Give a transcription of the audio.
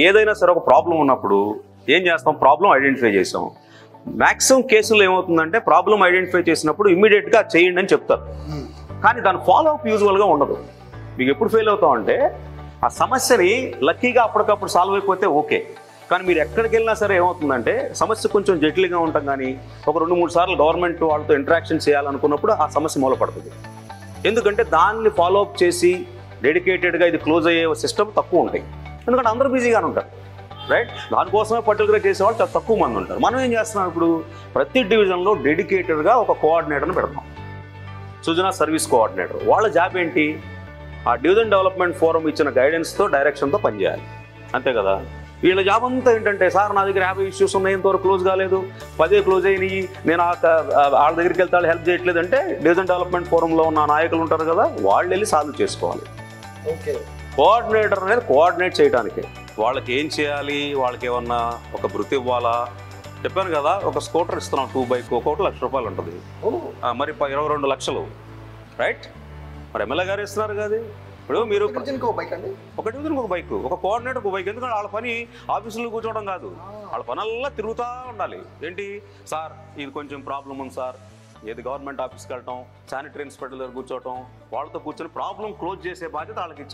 ఏదైనా సరే ఒక ప్రాబ్లం ఉన్నప్పుడు ఏం చేస్తాం? ప్రాబ్లం ఐడెంటిఫై చేసాం. మ్యాక్సిమం కేసుల్లో ఏమవుతుందంటే ప్రాబ్లం ఐడెంటిఫై చేసినప్పుడు ఇమ్మీడియట్గా చేయండి అని చెప్తారు, కానీ దాని ఫాలో అప్ యూజువల్గా ఉండదు. మీకు ఎప్పుడు ఫెయిల్ అవుతాం అంటే ఆ సమస్యని లక్కీగా అప్పటికప్పుడు సాల్వ్ అయిపోతే ఓకే, కానీ మీరు ఎక్కడికి వెళ్ళినా సరే ఏమవుతుందంటే సమస్య కొంచెం జటిలంగా ఉంటాం, కానీ ఒక 2-3 సార్లు గవర్నమెంట్ వాళ్ళతో ఇంటరాక్షన్ చేయాలనుకున్నప్పుడు ఆ సమస్య మూలపడుతుంది. ఎందుకంటే దాన్ని ఫాలో అప్ చేసి డెడికేటెడ్గా ఇది క్లోజ్ అయ్యే సిస్టమ్ తక్కువ ఉంటాయి, ఎందుకంటే అందరూ బిజీగానే ఉంటారు, రైట్? దానికోసమే పర్టికులర్గా చేసేవాళ్ళు చాలా తక్కువ మంది ఉంటారు. మనం ఏం చేస్తున్నాం ఇప్పుడు? ప్రతి డివిజన్లో డెడికేటెడ్గా ఒక కోఆర్డినేటర్ని పెడతాం, సుజనా సర్వీస్ కోఆర్డినేటర్. వాళ్ళ జాబ్ ఏంటి? ఆ డివిజన్ డెవలప్మెంట్ ఫోరం ఇచ్చిన గైడెన్స్తో డైరెక్షన్తో పనిచేయాలి, అంతే కదా? వీళ్ళ జాబ్ అంతా ఏంటంటే, సార్ నా దగ్గర 50 ఇష్యూస్ ఉన్నాయి, ఇంతవరకు క్లోజ్ కాలేదు, 10 క్లోజ్ అయినాయి, నేను వాళ్ళ దగ్గరికి వెళ్తే వాళ్ళు హెల్ప్ చేయట్లేదు అంటే డివిజన్ డెవలప్మెంట్ ఫోరంలో ఉన్న నాయకులు ఉంటారు కదా, వాళ్ళు వెళ్ళి సాల్వ్ చేసుకోవాలి. ఓకే, కోఆర్డినేటర్ అనేది కోఆర్డినేట్ చేయడానికి. వాళ్ళకి ఏం చేయాలి, వాళ్ళకి ఏమన్నా ఒక వృత్తి ఇవ్వాలా? చెప్పాను కదా, ఒక స్కూటర్ ఇస్తున్నాం 2 బైక్, ఒక్కొక్కటి ₹1,00,000 ఉంటుంది, మరి 22 లక్షలు, రైట్? మరి ఎమ్మెల్యే గారు ఇస్తున్నారు కదా. ఇప్పుడు మీరు ఒక డివిజన్కి ఒక బైక్, ఒక కోఆర్డినేటర్ ఒక బైక్. ఎందుకంటే వాళ్ళ పని ఆఫీసులో కూర్చోవడం కాదు, వాళ్ళ పనల్లా తిరుగుతూ ఉండాలి. ఏంటి సార్, ఇది కొంచెం ప్రాబ్లం ఉంది సార్, ఏది గవర్నమెంట్ ఆఫీస్కి వెళ్ళటం, శానిటరీ ఇన్స్పెక్టర్ దగ్గర కూర్చోవటం, వాళ్ళతో కూర్చొని ప్రాబ్లం క్లోజ్ చేసే బాధ్యత వాళ్ళకి ఇచ్చాం.